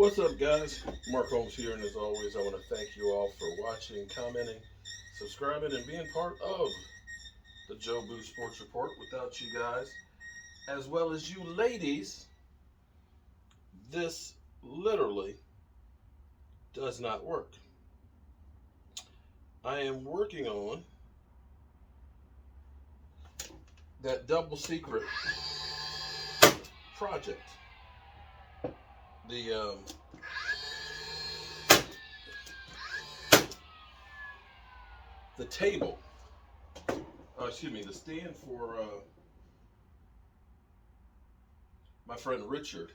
What's up, guys? Mark Holmes here, and as always, I want to thank you all for watching, commenting, subscribing, and being part of the Joe Boo Sports Report. Without you guys, as well as you ladies, this literally does not work. I am working on that double secret project. The the table, the stand for my friend Richard.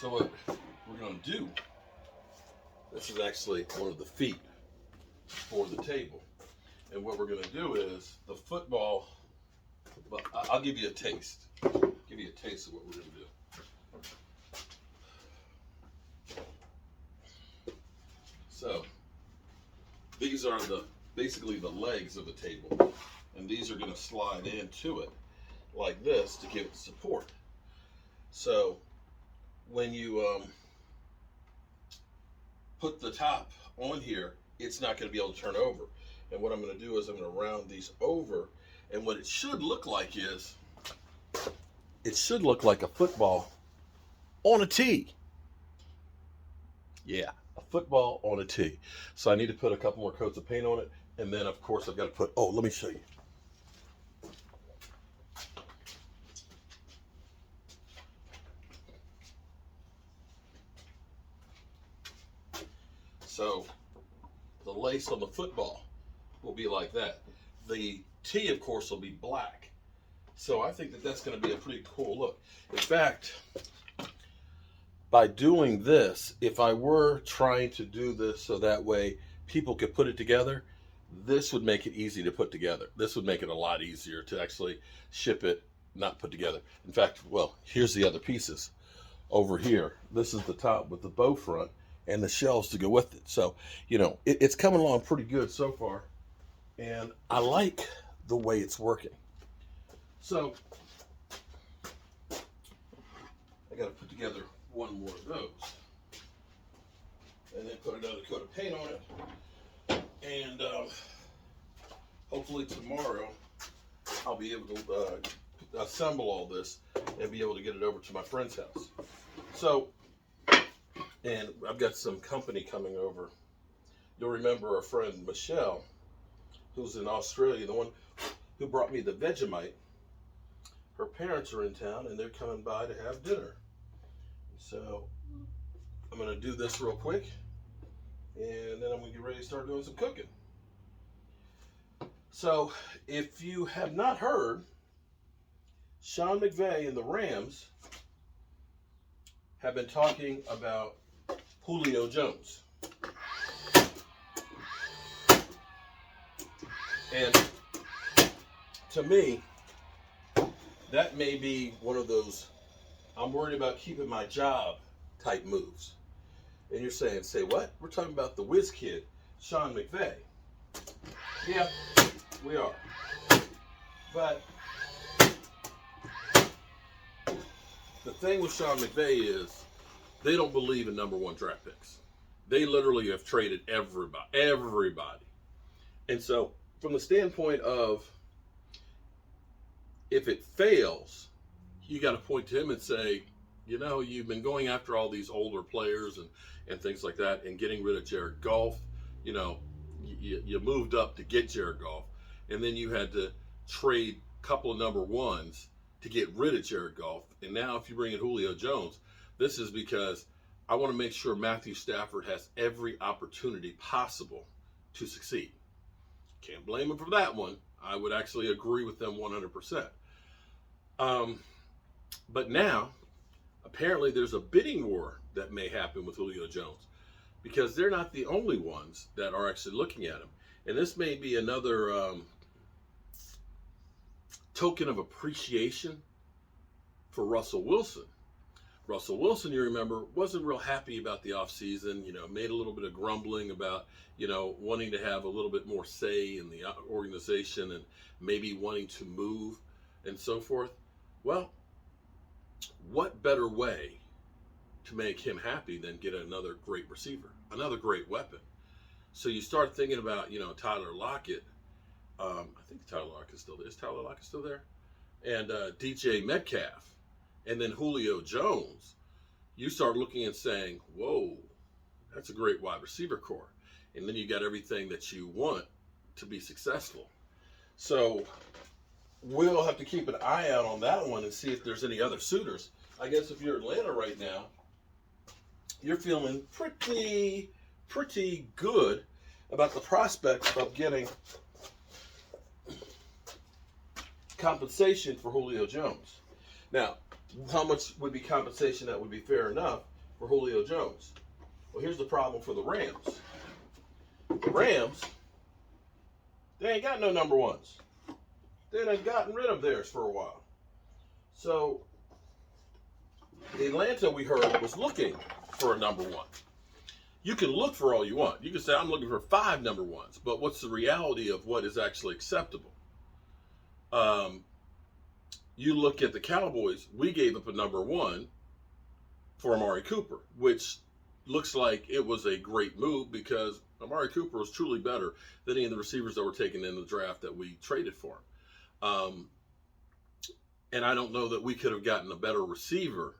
So what we're going to do, this is actually one of the feet for the table. And what we're going to do is the football, well, I'll give you a taste. Give you a taste of what we're going to do. So these are basically the legs of the table. And these are going to slide into it like this to give it support. So when you put the top on here, it's not going to be able to turn over. And what I'm going to do is I'm going to round these over, and what it should look like is, it should look like a football on a tee. Yeah, a football on a tee. So I need to put a couple more coats of paint on it, and then of course I've got to put, let me show you. So the lace on the football will be like that. The tee, of course, will be black. So I think that that's going to be a pretty cool look. In fact, by doing this, if I were trying to do this so that way people could put it together, this would make it easy to put together. This would make it a lot easier to actually ship it, not put together. In fact, well, here's the other pieces. Over here, this is the top with the bow front and the shells to go with it. So, it's coming along pretty good so far. And I like the way it's working. So, I got to put together one more of those. And then put another coat of paint on it. And hopefully tomorrow, I'll be able to assemble all this and be able to get it over to my friend's house. So, and I've got some company coming over. You'll remember our friend Michelle, who's in Australia, the one who brought me the Vegemite. Her parents are in town and they're coming by to have dinner. So I'm going to do this real quick, and then I'm going to get ready to start doing some cooking. So if you have not heard, Sean McVay and the Rams have been talking about Julio Jones. And to me, that may be one of those I'm worried about keeping my job type moves. And you're saying, say what? We're talking about the whiz kid, Sean McVay. Yeah, we are. But the thing with Sean McVay is they don't believe in number one draft picks. They literally have traded everybody. And so from the standpoint of, if it fails, you got to point to him and say, you've been going after all these older players and things like that and getting rid of Jared Goff. You moved up to get Jared Goff, and then you had to trade a couple of number ones to get rid of Jared Goff. And now if you bring in Julio Jones, this is because I want to make sure Matthew Stafford has every opportunity possible to succeed. Can't blame him for that one. I would actually agree with them 100%. But now, apparently there's a bidding war that may happen with Julio Jones, because they're not the only ones that are actually looking at him. And this may be another token of appreciation for Russell Wilson. Russell Wilson, you remember, wasn't real happy about the offseason, made a little bit of grumbling about, wanting to have a little bit more say in the organization and maybe wanting to move and so forth. Well, what better way to make him happy than get another great receiver, another great weapon? So you start thinking about, Tyler Lockett. I think Tyler Lockett's still there. Is Tyler Lockett still there? And DJ Metcalf. And then Julio Jones. You start looking and saying, whoa, that's a great wide receiver core. And then you got everything that you want to be successful. So we'll have to keep an eye out on that one and see if there's any other suitors. I guess if you're Atlanta right now, you're feeling pretty good about the prospect of getting compensation for Julio Jones. Now, how much would be compensation that would be fair enough for Julio Jones? Well, here's the problem for the Rams. The Rams, they ain't got no number ones. They done gotten rid of theirs for a while. So, Atlanta, we heard, was looking for a number one. You can look for all you want. You can say, I'm looking for 5 number ones. But what's the reality of what is actually acceptable? You look at the Cowboys, we gave up a number one for Amari Cooper, which looks like it was a great move because Amari Cooper was truly better than any of the receivers that were taken in the draft that we traded for him. And I don't know that we could have gotten a better receiver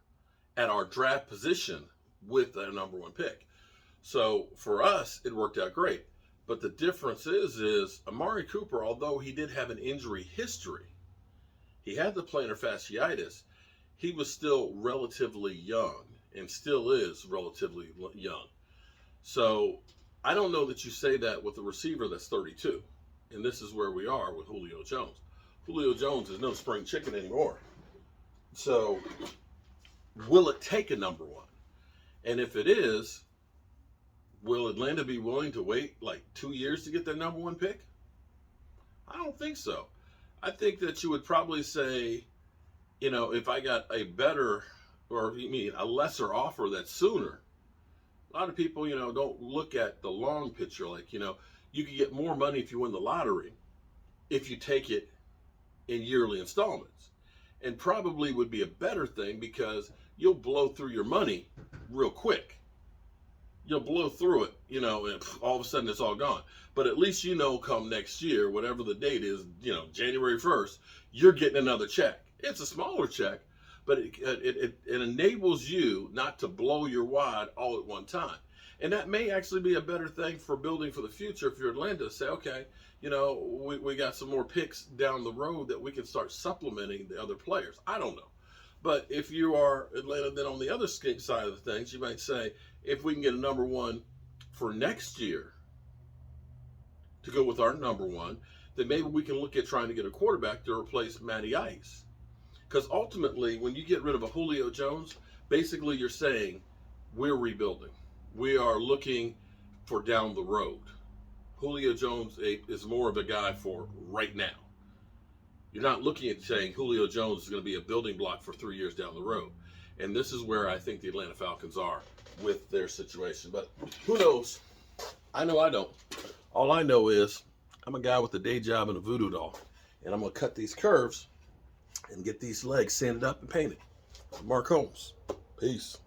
at our draft position with a number one pick. So for us, it worked out great. But the difference is Amari Cooper, although he did have an injury history, he had the plantar fasciitis, he was still relatively young and still is relatively young. So I don't know that you say that with a receiver that's 32. And this is where we are with Julio Jones. Julio Jones is no spring chicken anymore. So will it take a number one? And if it is, will Atlanta be willing to wait like 2 years to get their number one pick? I don't think so. I think that you would probably say, if I got a better, or you mean a lesser offer that's sooner. A lot of people, don't look at the long picture. Like, you could get more money if you win the lottery if you take it in yearly installments. And probably would be a better thing because you'll blow through your money real quick. You'll blow through it, and all of a sudden it's all gone. But at least come next year, whatever the date is, January 1st, you're getting another check. It's a smaller check, but it enables you not to blow your wad all at one time. And that may actually be a better thing for building for the future if you're Atlanta. Say, okay, we got some more picks down the road that we can start supplementing the other players. I don't know. But if you are Atlanta, then on the other side of the things, you might say, if we can get a number one for next year to go with our number one, then maybe we can look at trying to get a quarterback to replace Matty Ice. Because ultimately, when you get rid of a Julio Jones, basically you're saying, we're rebuilding. We are looking for down the road. Julio Jones is more of a guy for right now. You're not looking at saying Julio Jones is going to be a building block for 3 years down the road. And this is where I think the Atlanta Falcons are with their situation. But who knows? I know I don't. All I know is I'm a guy with a day job and a voodoo doll. And I'm going to cut these curves and get these legs sanded up and painted. Mark Holmes. Peace.